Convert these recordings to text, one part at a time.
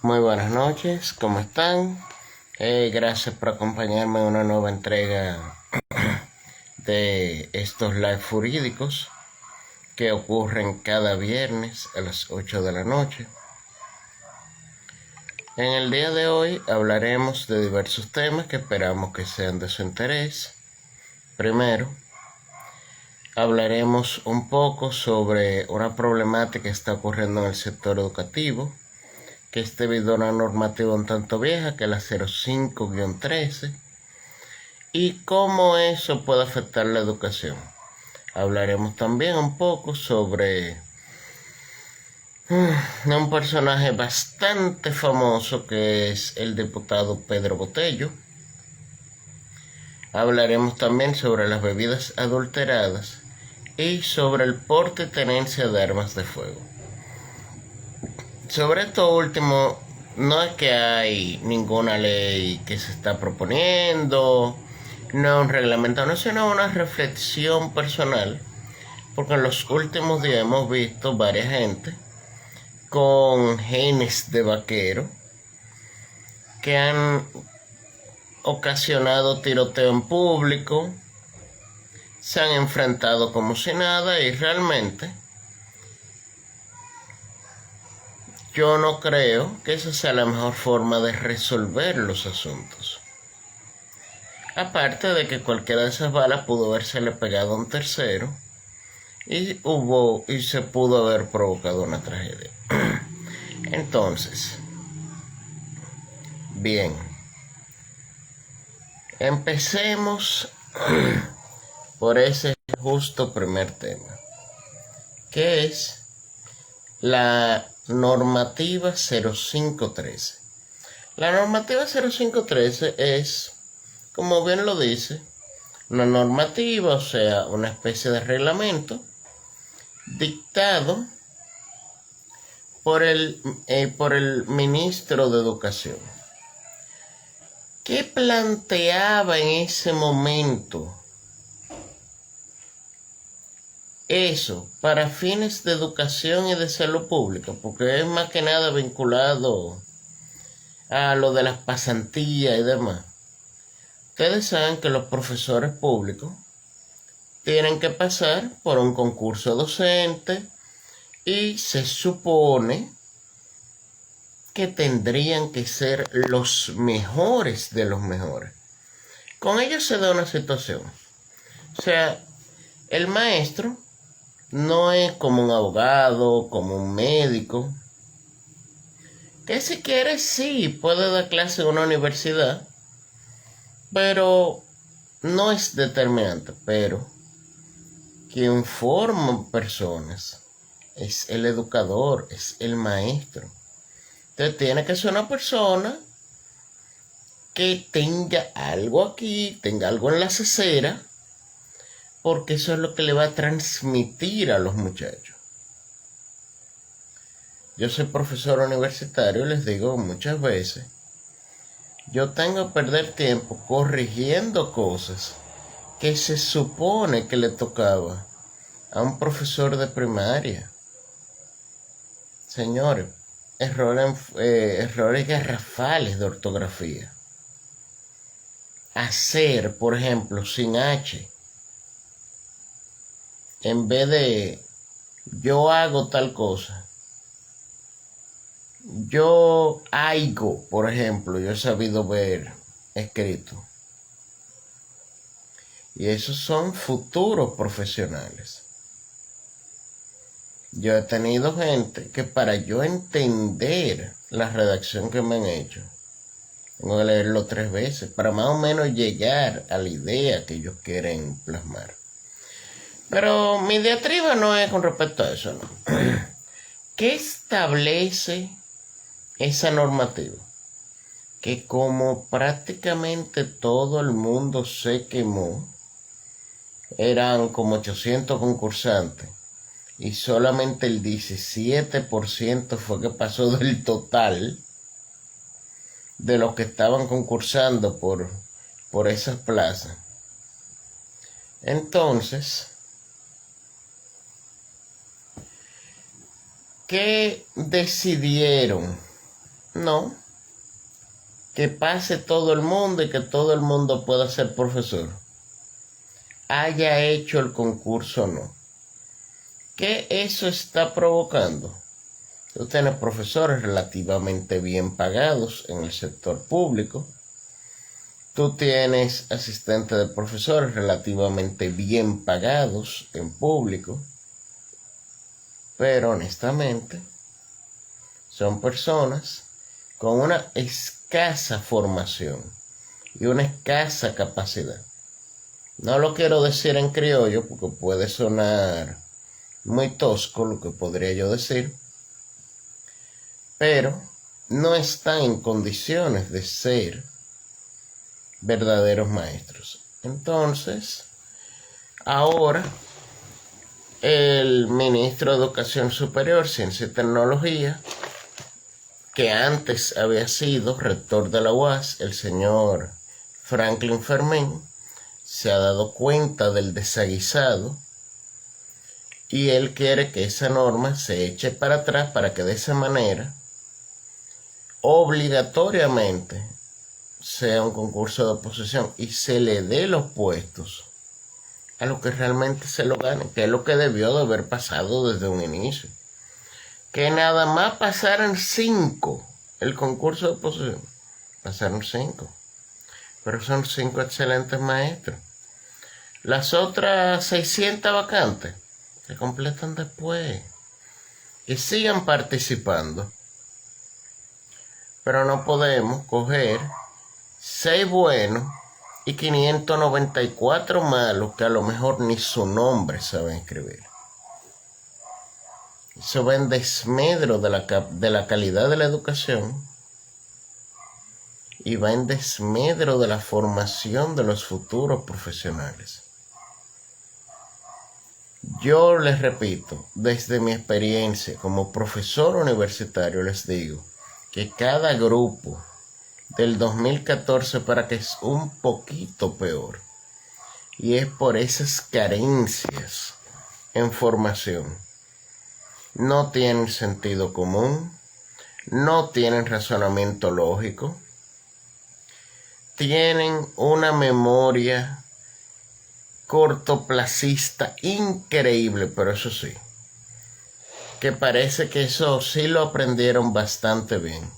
Muy buenas noches, ¿cómo están? Gracias por acompañarme en una nueva entrega de estos live jurídicos que ocurren cada viernes a las 8 de la noche. En el día de hoy hablaremos de diversos temas que esperamos que sean de su interés. Primero, hablaremos un poco sobre una problemática que está ocurriendo en el sector educativo, que es debido a una normativa un tanto vieja, que es la 05-13, y cómo eso puede afectar la educación. Hablaremos también un poco sobre un personaje bastante famoso que es el diputado Pedro Botello. Hablaremos también sobre las bebidas adulteradas y sobre el porte y tenencia de armas de fuego. Sobre esto último, no es que hay ninguna ley que se está proponiendo, no es un reglamento, no, sino una reflexión personal, porque en los últimos días hemos visto varias gente con genes de vaquero que han ocasionado tiroteo en público, se han enfrentado como si nada, y realmente yo no creo que esa sea la mejor forma de resolver los asuntos. Aparte de que cualquiera de esas balas pudo habérsele pegado a un tercero y se pudo haber provocado una tragedia. Entonces, bien, empecemos por ese justo primer tema, que es la normativa 0513. La normativa 0513 es, como bien lo dice, una normativa, o sea, una especie de reglamento dictado por el ministro de Educación, que planteaba en ese momento eso para fines de educación y de salud pública, porque es más que nada vinculado a lo de las pasantías y demás. Ustedes saben que los profesores públicos tienen que pasar por un concurso docente y se supone que tendrían que ser los mejores de los mejores. Con ello se da una situación. O sea, el maestro no es como un abogado, como un médico, que si quiere sí puede dar clase en una universidad, pero no es determinante. Pero quien forma personas es el educador, es el maestro. Entonces tiene que ser una persona que tenga algo aquí, tenga algo en la cesera, porque eso es lo que le va a transmitir a los muchachos. Yo soy profesor universitario y les digo muchas veces, yo tengo que perder tiempo corrigiendo cosas que se supone que le tocaba a un profesor de primaria. Señores, errores garrafales de ortografía. Hacer, por ejemplo, sin H. En vez de yo hago tal cosa. Yo haigo, por ejemplo, yo he sabido ver escrito. Y esos son futuros profesionales. Yo he tenido gente que para yo entender la redacción que me han hecho, tengo que leerlo 3 veces para más o menos llegar a la idea que ellos quieren plasmar. Pero mi diatriba no es con respecto a eso, ¿no? ¿Qué establece esa normativa? Que como prácticamente todo el mundo se quemó, eran como 800 concursantes, y solamente el 17% fue que pasó del total de los que estaban concursando por esas plazas. Entonces, ¿qué decidieron No, que pase todo el mundo y que todo el mundo pueda ser profesor, haya hecho el concurso o no. ¿Qué eso está provocando? Tú tienes profesores relativamente bien pagados en el sector público. Tú tienes asistentes de profesores relativamente bien pagados en público. Pero honestamente, son personas con una escasa formación y una escasa capacidad. No lo quiero decir en criollo porque puede sonar muy tosco lo que podría yo decir, pero no están en condiciones de ser verdaderos maestros. Entonces, ahora el ministro de Educación Superior, Ciencia y Tecnología, que antes había sido rector de la UAS, el señor Franklin Fermín, se ha dado cuenta del desaguisado y él quiere que esa norma se eche para atrás para que de esa manera obligatoriamente sea un concurso de oposición y se le dé los puestos a lo que realmente se lo ganen, que es lo que debió de haber pasado desde un inicio. Que nada más pasaran 5 el concurso de oposición. Pasaron 5. Pero son 5 excelentes maestros. Las otras 600 vacantes se completan después. Y sigan participando. Pero no podemos coger 6 buenos y 594 malos que a lo mejor ni su nombre saben escribir. Eso va en desmedro de la calidad de la educación y va en desmedro de la formación de los futuros profesionales. Yo les repito, desde mi experiencia como profesor universitario les digo que cada grupo del 2014 para que es un poquito peor. Y es por esas carencias en formación. No tienen sentido común, no tienen razonamiento lógico, tienen una memoria cortoplacista increíble, pero eso sí, que parece que eso sí lo aprendieron bastante bien.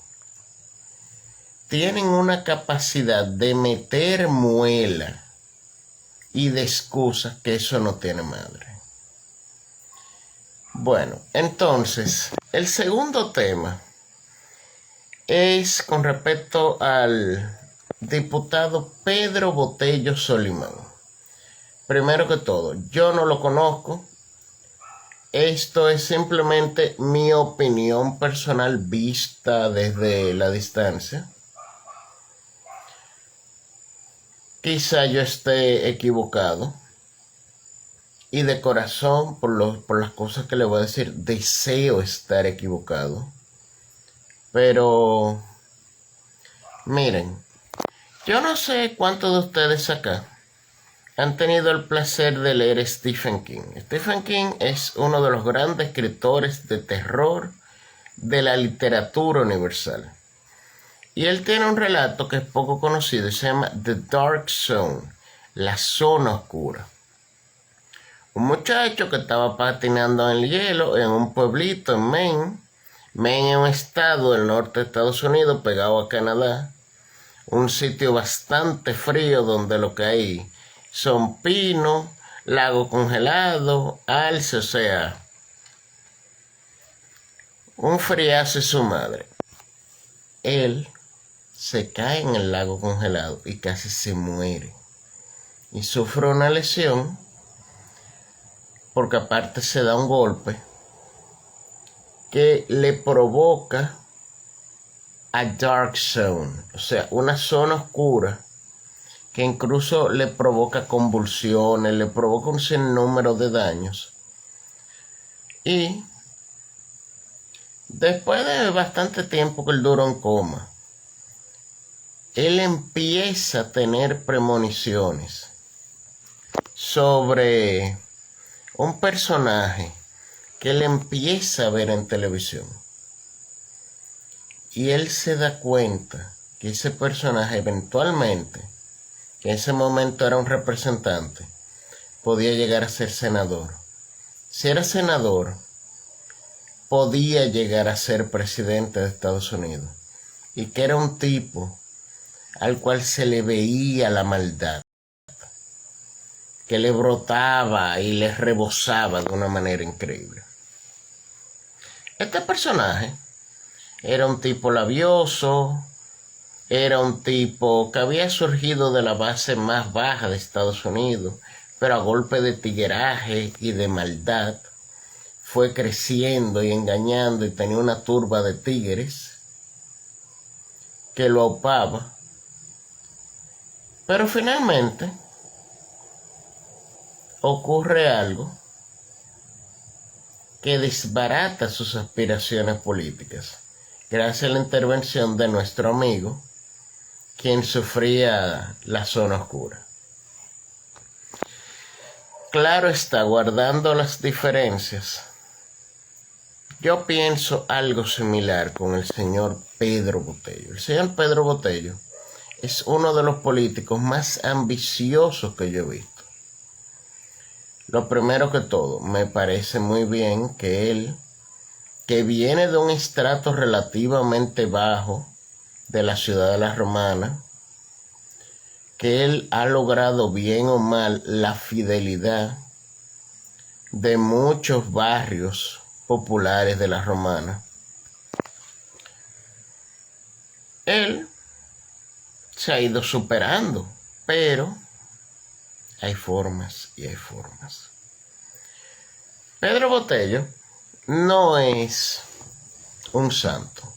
Tienen una capacidad de meter muela y de excusas que eso no tiene madre. Bueno, entonces, el segundo tema es con respecto al diputado Pedro Botello Solimán. Primero que todo, yo no lo conozco. Esto es simplemente mi opinión personal vista desde la distancia. Quizá yo esté equivocado. Y de corazón, por las cosas que le voy a decir, deseo estar equivocado. Pero, miren, yo no sé cuántos de ustedes acá han tenido el placer de leer Stephen King. Stephen King es uno de los grandes escritores de terror de la literatura universal. Y él tiene un relato que es poco conocido y se llama The Dark Zone, la zona oscura. Un muchacho que estaba patinando en el hielo en un pueblito en Maine. Maine es un estado del norte de Estados Unidos pegado a Canadá. Un sitio bastante frío donde lo que hay son pinos, lago congelado, alce, o sea, un friazo y su madre. Él se cae en el lago congelado y casi se muere. Y sufre una lesión porque aparte se da un golpe que le provoca a dark zone, o sea, una zona oscura que incluso le provoca convulsiones, le provoca un sinnúmero de daños. Y después de bastante tiempo que él duró en coma, él empieza a tener premoniciones sobre un personaje que él empieza a ver en televisión. Y él se da cuenta que ese personaje eventualmente, que en ese momento era un representante, podía llegar a ser senador. Si era senador, podía llegar a ser presidente de Estados Unidos. Y que era un tipo al cual se le veía la maldad, que le brotaba y le rebosaba de una manera increíble. Este personaje era un tipo labioso, era un tipo que había surgido de la base más baja de Estados Unidos, pero a golpe de tigueraje y de maldad fue creciendo y engañando y tenía una turba de tigres que lo aupaba. Pero finalmente ocurre algo que desbarata sus aspiraciones políticas, gracias a la intervención de nuestro amigo, quien sufría la zona oscura. Claro está, guardando las diferencias, yo pienso algo similar con el señor Pedro Botello. El señor Pedro Botello es uno de los políticos más ambiciosos que yo he visto. Lo primero que todo, me parece muy bien que él, que viene de un estrato relativamente bajo de la ciudad de la Romana, que él ha logrado bien o mal la fidelidad de muchos barrios populares de la Romana. Él se ha ido superando, pero hay formas y hay formas. Pedro Botello no es un santo.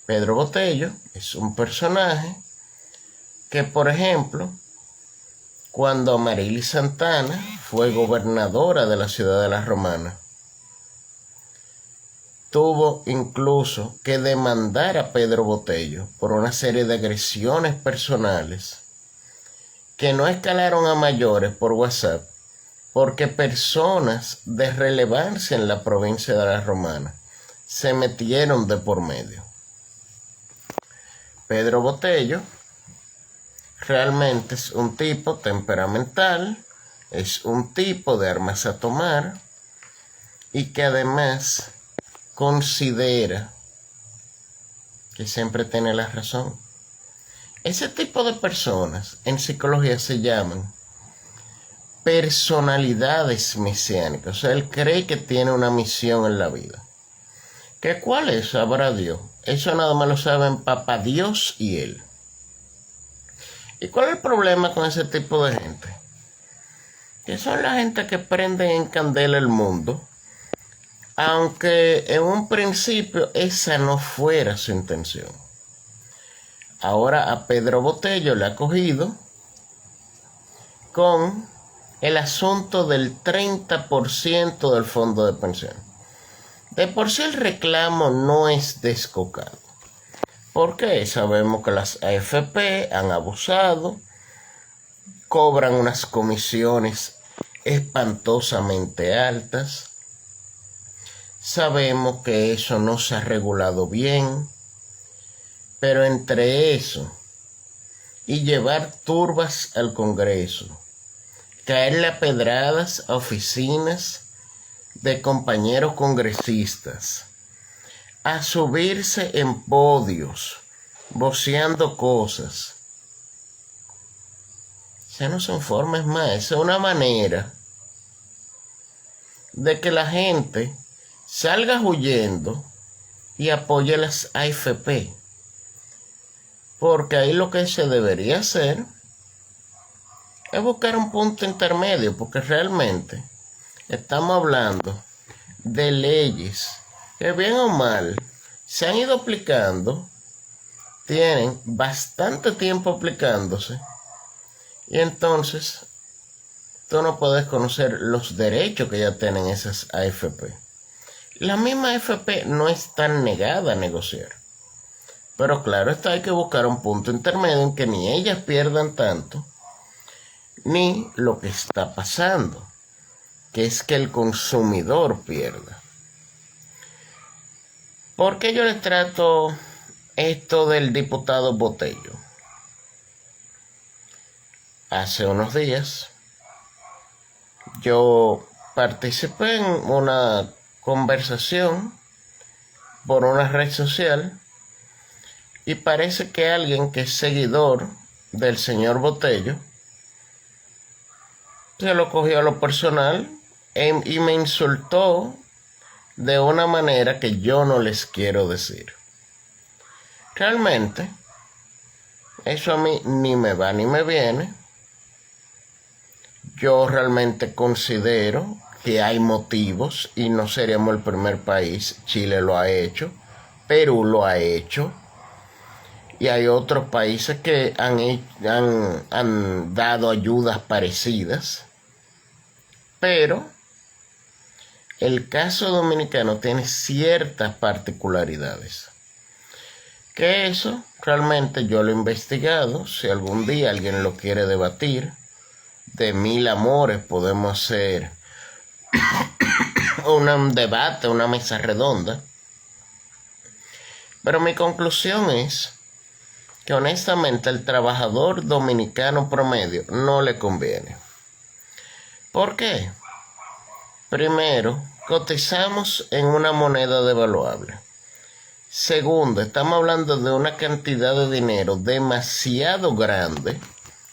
Pedro Botello es un personaje que, por ejemplo, cuando Amarili Santana fue gobernadora de la ciudad de la Romana, tuvo incluso que demandar a Pedro Botello por una serie de agresiones personales que no escalaron a mayores por WhatsApp, porque personas de relevancia en la provincia de la Romana se metieron de por medio. Pedro Botello realmente es un tipo temperamental, es un tipo de armas a tomar y que además considera que siempre tiene la razón. Ese tipo de personas en psicología se llaman personalidades mesiánicas. O sea, él cree que tiene una misión en la vida. ¿Qué cuál es? Sabrá Dios. Eso nada más lo saben Papá Dios y él. ¿Y cuál es el problema con ese tipo de gente? Que son la gente que prenden en candela el mundo, aunque en un principio esa no fuera su intención. Ahora a Pedro Botello le ha cogido con el asunto del 30% del fondo de pensión. De por sí el reclamo no es descocado. Porque sabemos que las AFP han abusado, cobran unas comisiones espantosamente altas. Sabemos que eso no se ha regulado bien, pero entre eso y llevar turbas al Congreso, caerle a pedradas a oficinas de compañeros congresistas, a subirse en podios, voceando cosas. Ya no son formas más, es una manera de que la gente salga huyendo y apoye las AFP. Porque ahí lo que se debería hacer es buscar un punto intermedio, porque realmente estamos hablando de leyes que bien o mal se han ido aplicando, tienen bastante tiempo aplicándose, y entonces tú no puedes conocer los derechos que ya tienen esas AFP. La misma AFP no está negada a negociar, pero claro está, hay que buscar un punto intermedio en que ni ellas pierdan tanto, ni lo que está pasando, que es que el consumidor pierda. ¿Por qué yo les trato esto del diputado Botello? Hace unos días yo participé en una conversación por una red social y parece que alguien que es seguidor del señor Botello se lo cogió a lo personal y me insultó de una manera que yo no les quiero decir. Realmente, eso a mí ni me va ni me viene. Yo realmente considero que hay motivos y no seríamos el primer país. Chile lo ha hecho, Perú lo ha hecho y hay otros países que han dado ayudas parecidas. Pero el caso dominicano tiene ciertas particularidades. Que eso realmente yo lo he investigado. Si algún día alguien lo quiere debatir, de mil amores podemos hacer un debate, una mesa redonda. Pero mi conclusión es que honestamente al trabajador dominicano promedio no le conviene. ¿Por qué? Primero, cotizamos en una moneda devaluable. Segundo, estamos hablando de una cantidad de dinero demasiado grande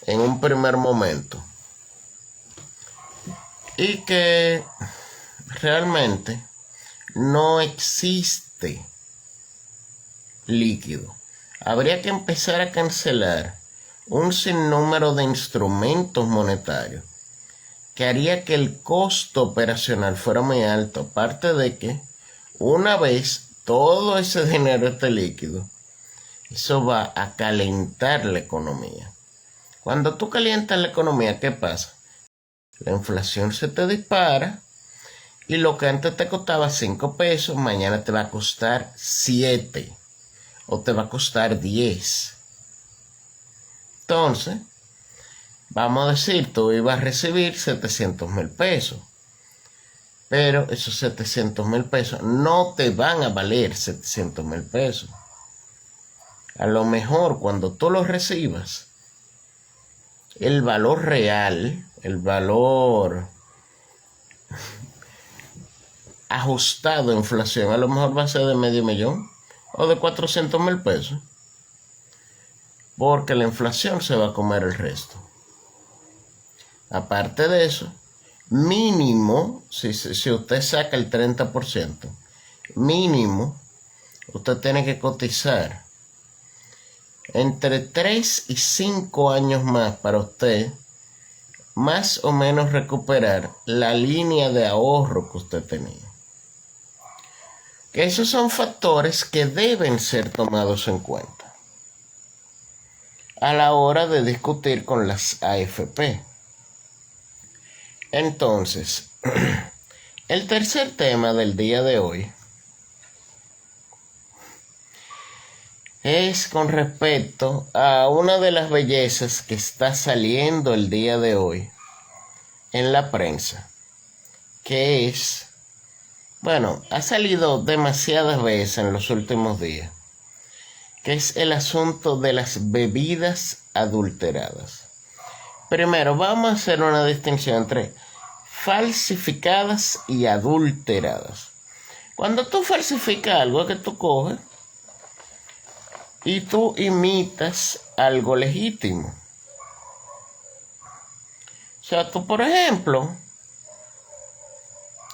en un primer momento y que realmente no existe líquido. Habría que empezar a cancelar un sinnúmero de instrumentos monetarios que haría que el costo operacional fuera muy alto, aparte de que una vez todo ese dinero esté líquido, eso va a calentar la economía. Cuando tú calientas la economía, ¿qué pasa? La inflación se te dispara y lo que antes te costaba 5 pesos, mañana te va a costar 7 o te va a costar 10. Entonces, vamos a decir, tú ibas a recibir 700,000 pesos. Pero esos 700,000 pesos no te van a valer 700,000 pesos. A lo mejor cuando tú los recibas, el valor real, el valor ajustado a inflación, a lo mejor va a ser de $500,000 o de 400,000 pesos. Porque la inflación se va a comer el resto. Aparte de eso, mínimo, si usted saca el 30%, mínimo, usted tiene que cotizar entre 3 y 5 años más para usted más o menos recuperar la línea de ahorro que usted tenía. Que esos son factores que deben ser tomados en cuenta a la hora de discutir con las AFP. Entonces, el tercer tema del día de hoy es con respecto a una de las bellezas que está saliendo el día de hoy en la prensa, que es, bueno, ha salido demasiadas veces en los últimos días, que es el asunto de las bebidas adulteradas. Primero, vamos a hacer una distinción entre falsificadas y adulteradas. Cuando tú falsificas algo, es que tú coges y tú imitas algo legítimo. O sea, tú, por ejemplo,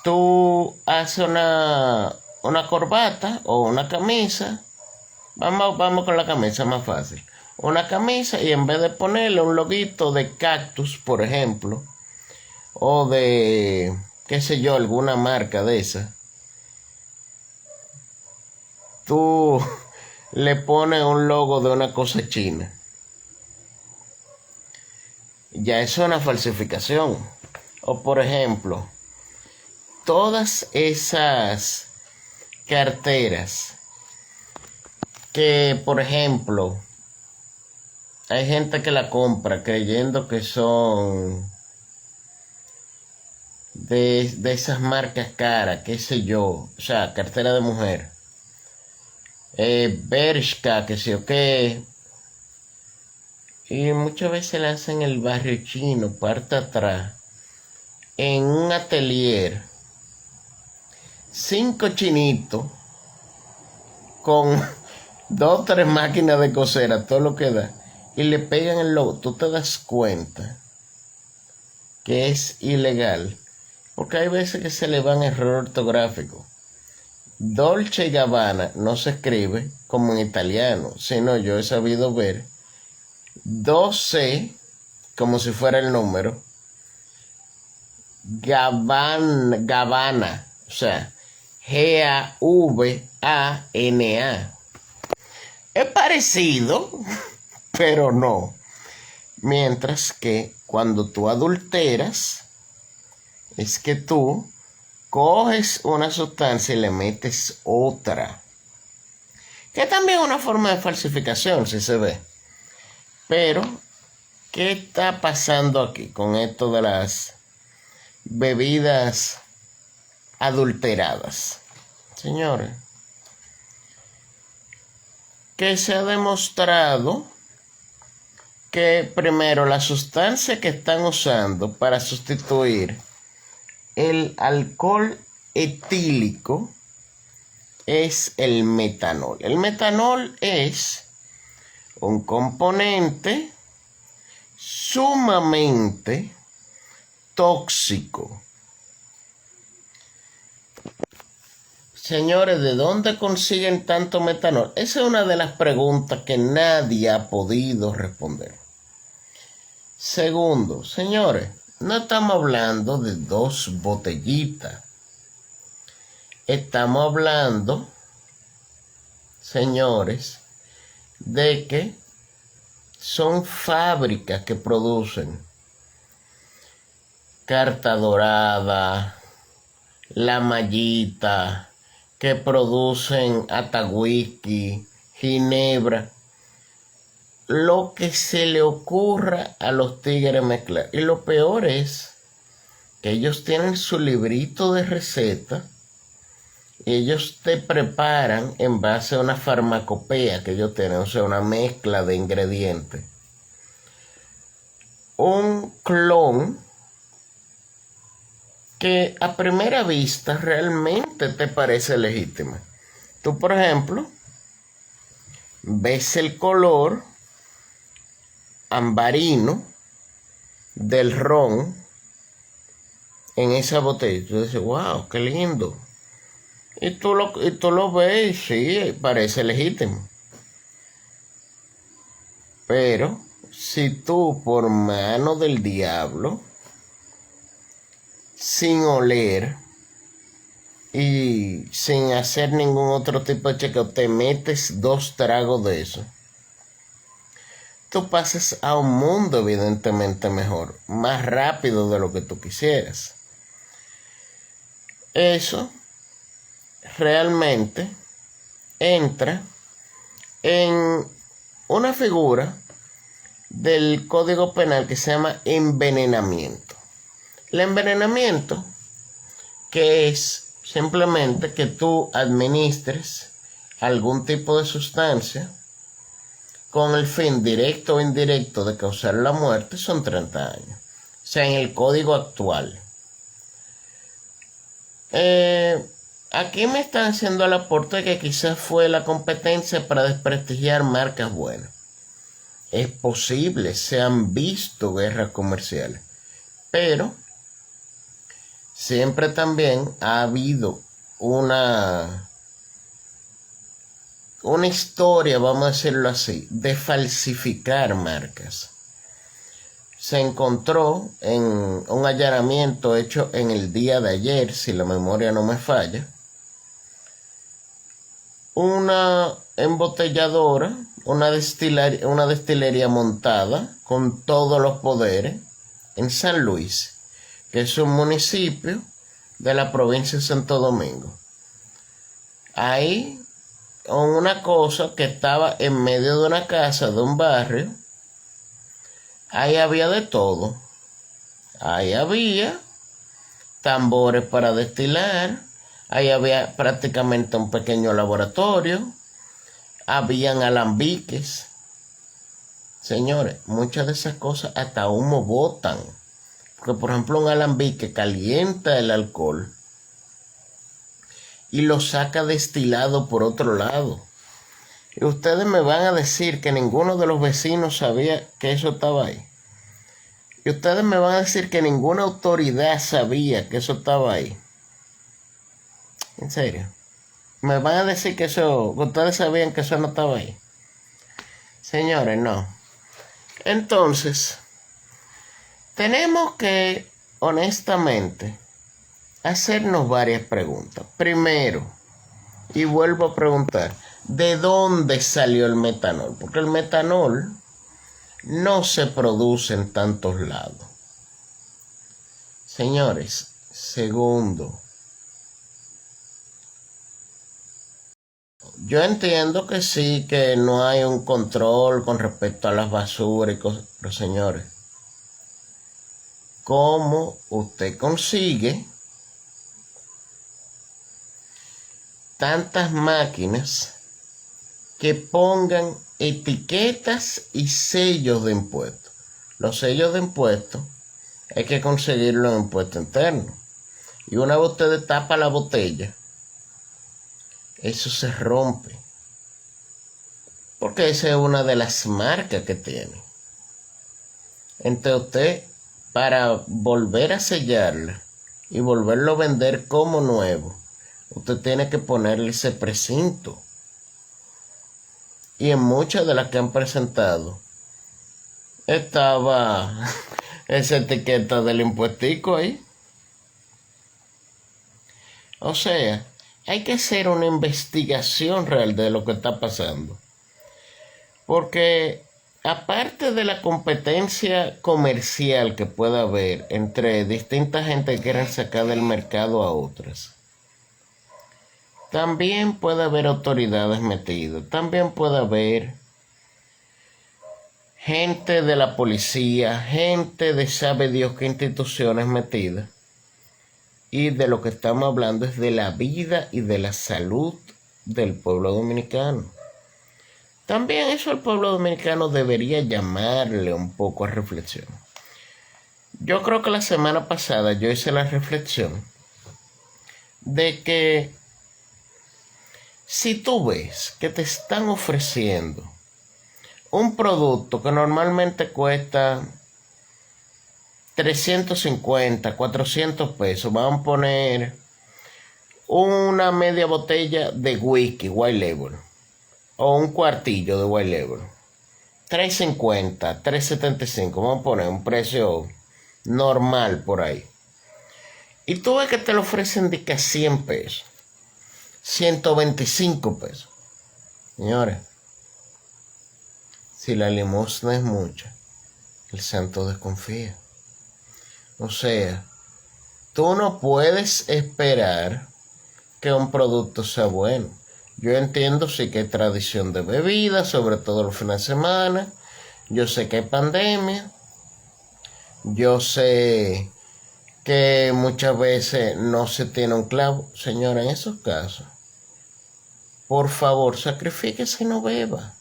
tú haces una corbata o una camisa. Vamos con la camisa más fácil. Una camisa y en vez de ponerle un loguito de cactus, por ejemplo, o de, qué sé yo, alguna marca de esa, tú le pones un logo de una cosa china. Ya es una falsificación. O por ejemplo, todas esas carteras que, por ejemplo, hay gente que la compra creyendo que son de esas marcas caras, qué sé yo, o sea, cartera de mujer. Bershka, que sé yo qué. Y muchas veces la hacen en el barrio chino, parte atrás, en un atelier. 5 chinitos con 2 o 3 máquinas de coser a todo lo que da. Y le pegan el logo. Tú te das cuenta que es ilegal. Porque hay veces que se le van error ortográfico. Dolce y Gabbana no se escribe como en italiano, sino yo he sabido ver 12 como si fuera el número. Gabbana, o sea, Gavana. Es parecido, pero no. Mientras que cuando tú adulteras, es que tú coges una sustancia y le metes otra. Que también es una forma de falsificación, si se ve. Pero, ¿qué está pasando aquí con esto de las bebidas adulteradas? Señores, que se ha demostrado que primero la sustancia que están usando para sustituir el alcohol etílico es el metanol. El metanol es un componente sumamente tóxico. Señores, ¿de dónde consiguen tanto metanol? Esa es una de las preguntas que nadie ha podido responder. Segundo, señores, no estamos hablando de 2 botellitas. Estamos hablando, señores, de que son fábricas que producen Carta Dorada, La Mallita, que producen hasta whisky, ginebra, lo que se le ocurra a los tigres mezclar. Y lo peor es que ellos tienen su librito de receta y ellos te preparan en base a una farmacopea que ellos tienen, o sea, una mezcla de ingredientes. Un clon que a primera vista realmente te parece legítima. Tú, por ejemplo, ves el color ambarino del ron en esa botella. Tú dices, wow, qué lindo. Y tú lo ves y sí, parece legítimo. Pero si tú, por mano del diablo, sin oler y sin hacer ningún otro tipo de chequeo, te metes 2 tragos de eso, tú pasas a un mundo evidentemente mejor, más rápido de lo que tú quisieras. Eso realmente entra en una figura del Código Penal que se llama envenenamiento. El envenenamiento, que es simplemente que tú administres algún tipo de sustancia con el fin directo o indirecto de causar la muerte, son 30 años. O sea, en el código actual. Aquí me están haciendo el aporte que quizás fue la competencia para desprestigiar marcas buenas. Es posible, se han visto guerras comerciales, pero siempre también ha habido una historia, vamos a decirlo así, de falsificar marcas. Se encontró en un allanamiento hecho en el día de ayer, si la memoria no me falla, una embotelladora, una destilería montada con todos los poderes en San Luis, que es un municipio de la provincia de Santo Domingo. Ahí, una cosa que estaba en medio de una casa de un barrio, ahí había de todo. Ahí había tambores para destilar, ahí había prácticamente un pequeño laboratorio, habían alambiques. Señores, muchas de esas cosas hasta humo botan. Porque, por ejemplo, un alambique calienta el alcohol y lo saca destilado por otro lado. Y ustedes me van a decir que ninguno de los vecinos sabía que eso estaba ahí. Y ustedes me van a decir que ninguna autoridad sabía que eso estaba ahí. En serio. Me van a decir que ustedes sabían que eso no estaba ahí. Señores, no. Entonces, tenemos que, honestamente, hacernos varias preguntas. Primero, y vuelvo a preguntar, ¿de dónde salió el metanol? Porque el metanol no se produce en tantos lados. Señores, segundo, yo entiendo que sí, que no hay un control con respecto a las basuras y cosas, pero señores, ¿cómo usted consigue tantas máquinas que pongan etiquetas y sellos de impuestos? Los sellos de impuestos hay que conseguirlos en impuesto interno. Y una vez usted tapa la botella, eso se rompe. Porque esa es una de las marcas que tiene. Entonces usted, para volver a sellarla y volverlo a vender como nuevo, usted tiene que ponerle ese precinto. Y en muchas de las que han presentado estaba esa etiqueta del impuestico ahí. O sea, hay que hacer una investigación real de lo que está pasando. Porque aparte de la competencia comercial que pueda haber entre distintas gente que quieran sacar del mercado a otras, también puede haber autoridades metidas, también puede haber gente de la policía, gente de sabe Dios qué instituciones metidas. Y de lo que estamos hablando es de la vida y de la salud del pueblo dominicano. También eso el pueblo dominicano debería llamarle un poco a reflexión. Yo creo que la semana pasada yo hice la reflexión de que si tú ves que te están ofreciendo un producto que normalmente cuesta 350, 400 pesos, vamos a poner una media botella de whisky, White Label, o un cuartillo de White Label, 350, 375, vamos a poner un precio normal por ahí. Y tú ves que te lo ofrecen de que a 100 pesos, 125 pesos. Señores, si la limosna es mucha, el santo desconfía. O sea, tú no puedes esperar que un producto sea bueno. Yo entiendo sí que hay tradición de bebidas, sobre todo los fines de semana. Yo sé que hay pandemia. Yo sé que muchas veces no se tiene un clavo. Señora, en esos casos, por favor, sacrifíquese y no beba.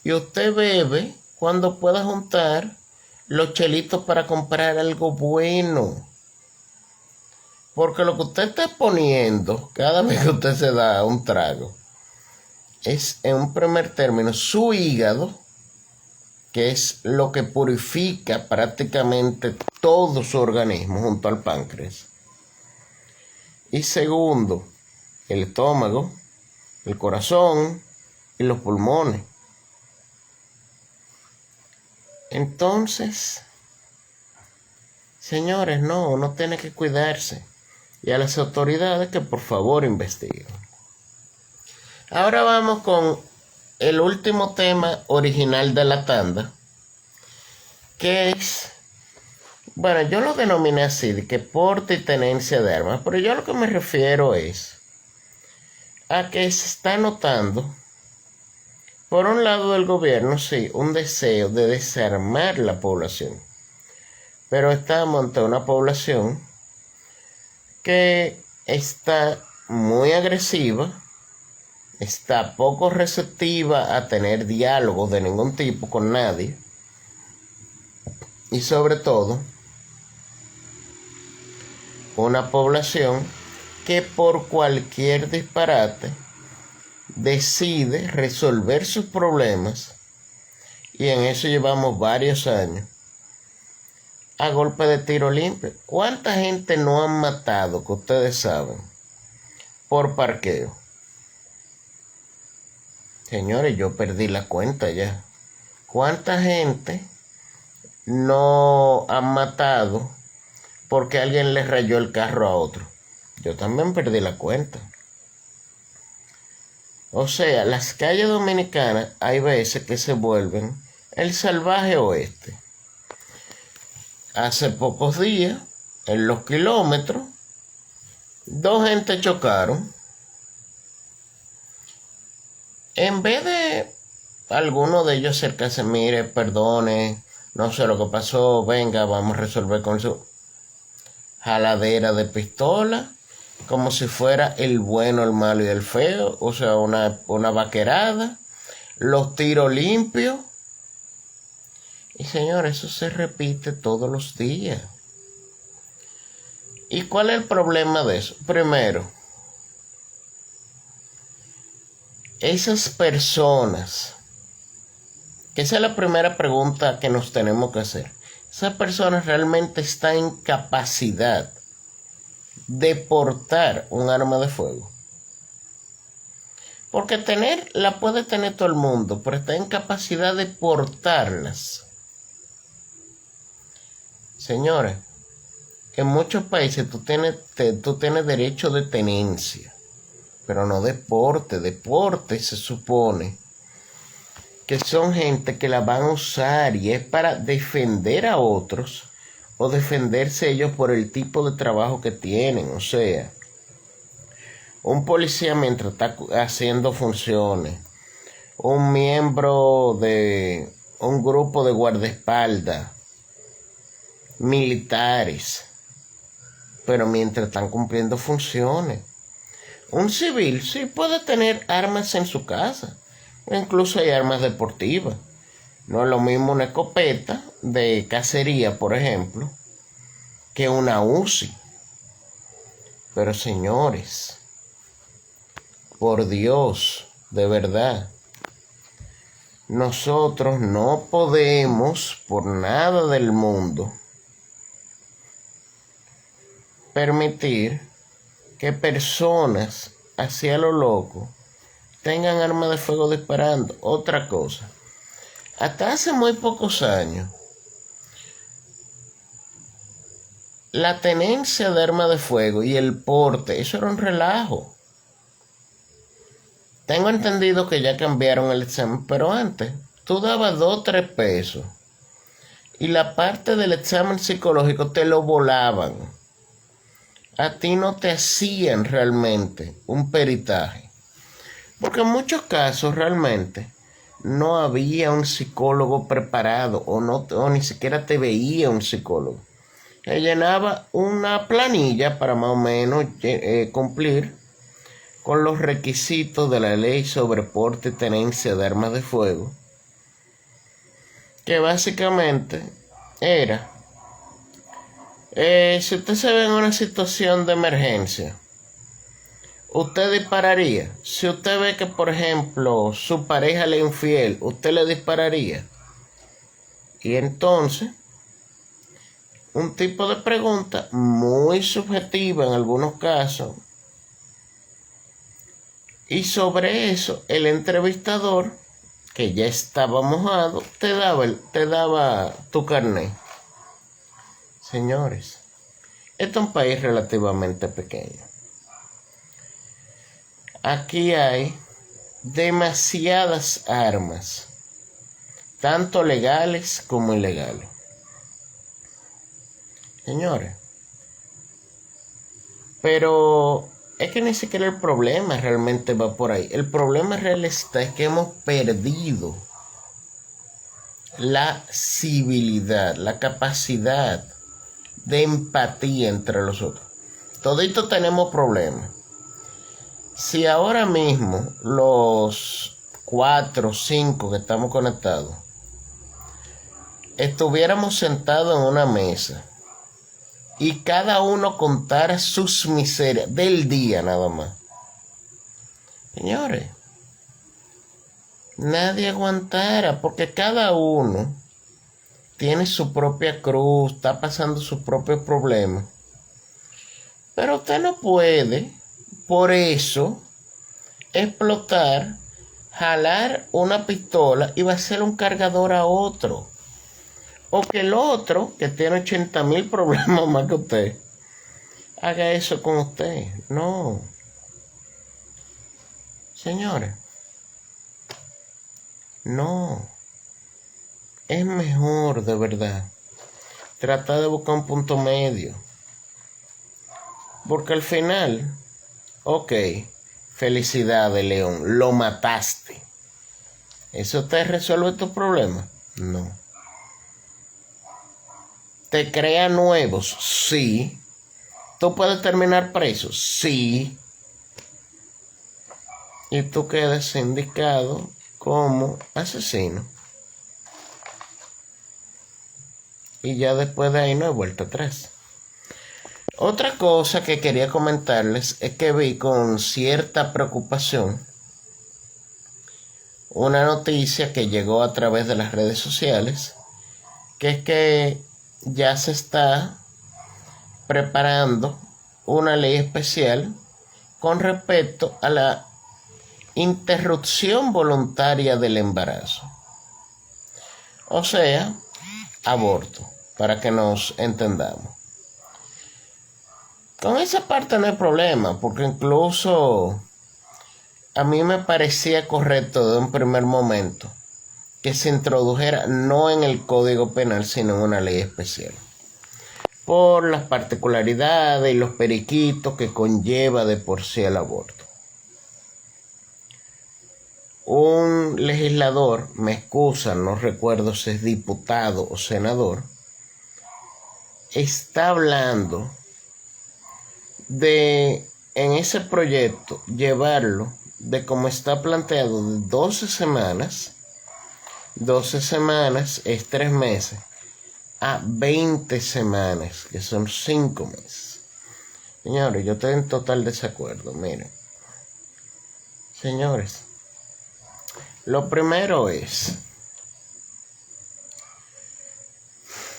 Y usted bebe cuando pueda juntar los chelitos para comprar algo bueno. Porque lo que usted está poniendo cada vez que usted se da un trago es, en un primer término, su hígado, que es lo que purifica prácticamente todo su organismo junto al páncreas. Y segundo, el estómago, el corazón y los pulmones. Entonces, señores, uno tiene que cuidarse. Y a las autoridades que por favor investiguen. Ahora vamos con el último tema original de la tanda, que es, bueno, yo lo denominé así, de que porte y tenencia de armas, pero yo lo que me refiero es a que se está notando, por un lado del gobierno, sí, un deseo de desarmar la población, pero estamos ante una población que está muy agresiva, está poco receptiva a tener diálogos de ningún tipo con nadie. Y sobre todo, una población que por cualquier disparate decide resolver sus problemas, y en eso llevamos varios años, a golpe de tiro limpio. ¿Cuánta gente no han matado, que ustedes saben, por parqueo? Señores, yo perdí la cuenta ya. ¿Cuánta gente no han matado porque alguien le rayó el carro a otro? Yo también perdí la cuenta. O sea, las calles dominicanas hay veces que se vuelven el salvaje oeste. Hace pocos días, en Los Kilómetros, 2 gente chocaron. En vez de alguno de ellos acercarse, mire, perdone, no sé lo que pasó, venga, vamos a resolver con su jaladera de pistola, como si fuera el bueno, el malo y el feo, o sea, una vaquerada, los tiros limpios. Y señores, eso se repite todos los días. ¿Y cuál es el problema de eso? Primero, esas personas, que esa es la primera pregunta que nos tenemos que hacer. ¿Esas personas realmente están en capacidad de portar un arma de fuego? Porque la puede tener todo el mundo, pero está en capacidad de portarlas. Señores, en muchos países tú tienes derecho de tenencia, pero no de porte. De porte se supone que son gente que la van a usar y es para defender a otros o defenderse ellos por el tipo de trabajo que tienen. O sea, un policía mientras está haciendo funciones, un miembro de un grupo de guardaespaldas, militares, pero mientras están cumpliendo funciones. Un civil sí puede tener armas en su casa, incluso hay armas deportivas. No es lo mismo una escopeta de cacería, por ejemplo, que una UCI. Pero señores, por Dios, de verdad, nosotros no podemos por nada del mundo permitir que personas hacia lo loco tengan armas de fuego disparando. Otra cosa, hasta hace muy pocos años, la tenencia de armas de fuego y el porte, eso era un relajo. Tengo entendido que ya cambiaron el examen, pero antes tú dabas 2 o 3 pesos y la parte del examen psicológico te lo volaban. A ti no te hacían realmente un peritaje, porque en muchos casos realmente no había un psicólogo preparado o ni siquiera te veía un psicólogo. Te llenaba una planilla para más o menos cumplir con los requisitos de la ley sobre porte y tenencia de armas de fuego, que básicamente era: si usted se ve en una situación de emergencia, ¿usted dispararía? Si usted ve que, por ejemplo, su pareja le es infiel, ¿usted le dispararía? Y entonces, un tipo de pregunta muy subjetiva en algunos casos. Y sobre eso, el entrevistador, que ya estaba mojado, te daba tu carnet. Señores, este es un país relativamente pequeño. Aquí hay demasiadas armas, tanto legales como ilegales. Señores, pero es que ni siquiera el problema realmente va por ahí. El problema real es que hemos perdido la civilidad, la capacidad de empatía entre los otros. Toditos tenemos problemas. Si ahora mismo los 4 o 5 que estamos conectados estuviéramos sentados en una mesa y cada uno contara sus miserias del día nada más, señores, nadie aguantara, porque cada uno tiene su propia cruz, está pasando sus propios problemas. Pero usted no puede, por eso, explotar, jalar una pistola y va a hacer un cargador a otro. O que el otro, que tiene 80,000 problemas más que usted, haga eso con usted. No. Señores, no. Es mejor, de verdad, tratar de buscar un punto medio. Porque al final, ok, felicidades, León, lo mataste. ¿Eso te resuelve tu problema? No. ¿Te crea nuevos? Sí. ¿Tú puedes terminar preso? Sí. Y tú quedas indicado como asesino. Y ya después de ahí no hay vuelta atrás. Otra cosa que quería comentarles es que vi con cierta preocupación una noticia que llegó a través de las redes sociales, que es que ya se está preparando una ley especial con respecto a la interrupción voluntaria del embarazo. O sea, aborto, para que nos entendamos. Con esa parte no hay problema, porque incluso a mí me parecía correcto de un primer momento que se introdujera no en el Código Penal, sino en una ley especial, por las particularidades y los periquitos que conlleva de por sí el aborto. Un legislador, me excusan, no recuerdo si es diputado o senador, está hablando de, en ese proyecto, llevarlo de como está planteado de 12 semanas es 3 meses, a 20 semanas, que son 5 meses. Señores, yo estoy en total desacuerdo. Miren, señores, lo primero es,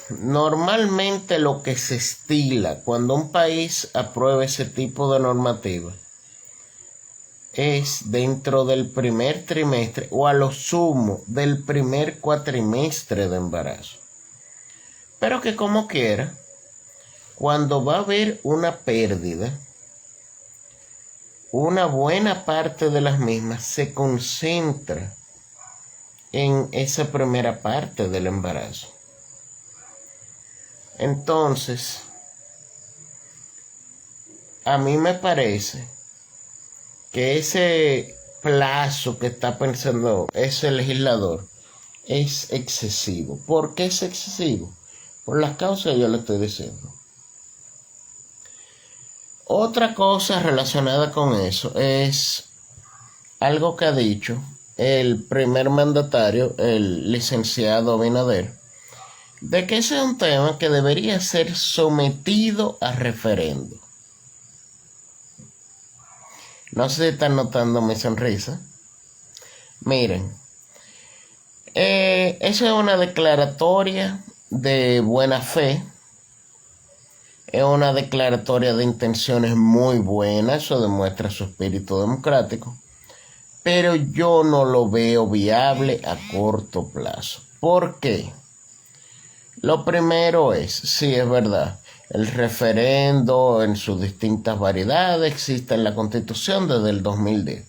normalmente lo que se estila cuando un país aprueba ese tipo de normativa es dentro del primer trimestre o a lo sumo del primer cuatrimestre de embarazo. Pero que como quiera, cuando va a haber una pérdida, una buena parte de las mismas se concentra en esa primera parte del embarazo. Entonces, a mí me parece que ese plazo que está pensando ese legislador es excesivo. ¿Por qué es excesivo? Por las causas que yo le estoy diciendo. Otra cosa relacionada con eso es algo que ha dicho el primer mandatario, el licenciado Abinader, de que ese es un tema que debería ser sometido a referendo. No sé si están notando mi sonrisa. Miren, esa es una declaratoria de buena fe. Es una declaratoria de intenciones muy buena. Eso demuestra su espíritu democrático. Pero yo no lo veo viable a corto plazo. ¿Por qué? Lo primero es, sí es verdad, el referendo en sus distintas variedades existe en la Constitución desde el 2010.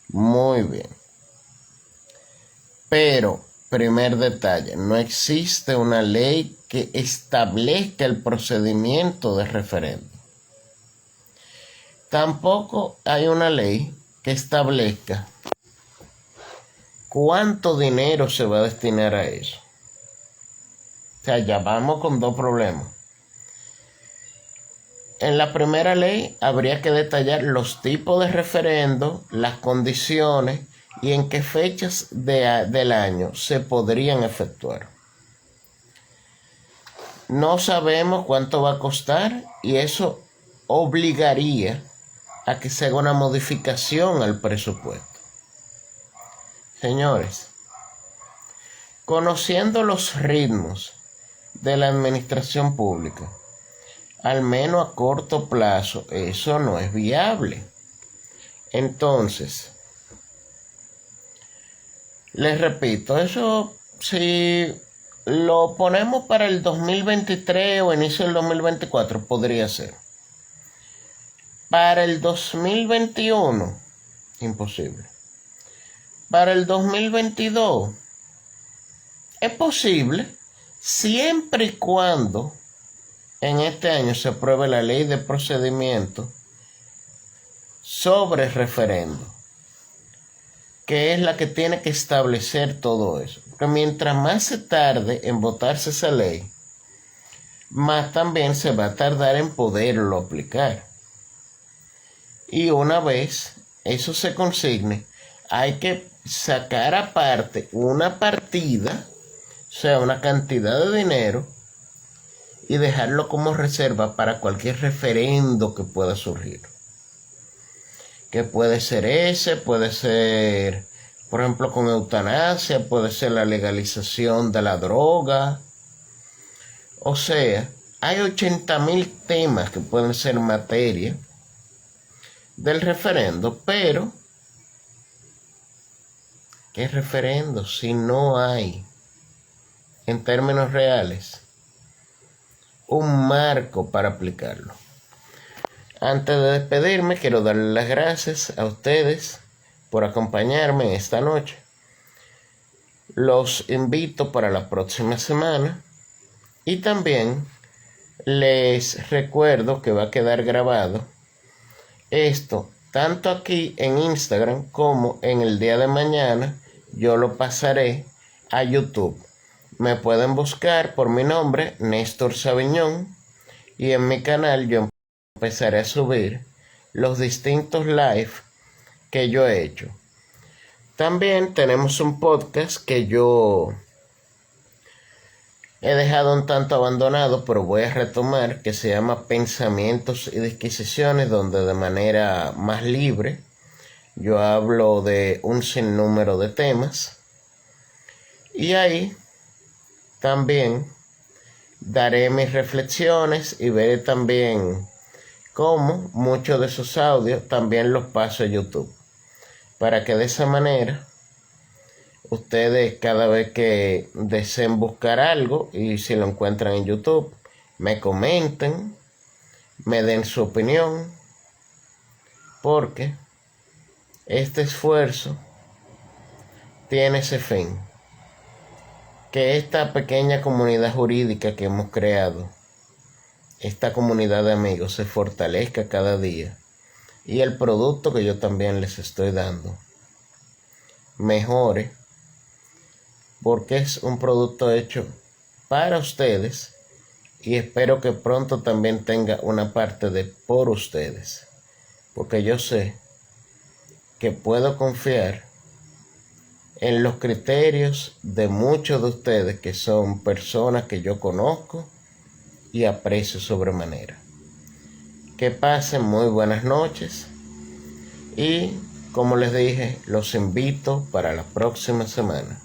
Muy bien. Pero, primer detalle, no existe una ley que establezca el procedimiento de referendo. Tampoco hay una ley que establezca cuánto dinero se va a destinar a eso. O sea, ya vamos con dos problemas. En la primera ley habría que detallar los tipos de referendo, las condiciones y en qué fechas del año se podrían efectuar. No sabemos cuánto va a costar y eso obligaría a que se haga una modificación al presupuesto. Señores, conociendo los ritmos de la administración pública, al menos a corto plazo, eso no es viable. Entonces, les repito, eso si lo ponemos para el 2023 o inicio del 2024, podría ser. Para el 2021, imposible. Para el 2022, es posible, siempre y cuando en este año se apruebe la ley de procedimiento sobre referendo, que es la que tiene que establecer todo eso. Porque mientras más se tarde en votarse esa ley, más también se va a tardar en poderlo aplicar. Y una vez eso se consigne, hay que sacar aparte una partida, o sea, una cantidad de dinero, y dejarlo como reserva para cualquier referendo que pueda surgir. Que puede ser ese, puede ser, por ejemplo, con eutanasia, puede ser la legalización de la droga. O sea, hay 80,000 temas que pueden ser materia del referendo, pero ¿qué referendo si no hay, en términos reales, un marco para aplicarlo? Antes de despedirme, quiero darle las gracias a ustedes por acompañarme en esta noche. Los invito para la próxima semana y también les recuerdo que va a quedar grabado esto tanto aquí en Instagram como en el día de mañana. Yo lo pasaré a YouTube. Me pueden buscar por mi nombre, Néstor Sabiñón, y en mi canal yo empezaré a subir los distintos live que yo he hecho. También tenemos un podcast que yo he dejado un tanto abandonado, pero voy a retomar, que se llama Pensamientos y Disquisiciones, donde de manera más libre yo hablo de un sinnúmero de temas. Y ahí también daré mis reflexiones y veré también cómo muchos de esos audios también los paso a YouTube, para que de esa manera ustedes, cada vez que deseen buscar algo y si lo encuentran en YouTube, me comenten, me den su opinión, porque este esfuerzo tiene ese fin: que esta pequeña comunidad jurídica que hemos creado, esta comunidad de amigos, se fortalezca cada día y el producto que yo también les estoy dando mejore, porque es un producto hecho para ustedes y espero que pronto también tenga una parte de por ustedes, porque yo sé que puedo confiar en los criterios de muchos de ustedes, que son personas que yo conozco y aprecio sobremanera. Que pasen muy buenas noches y, como les dije, los invito para la próxima semana.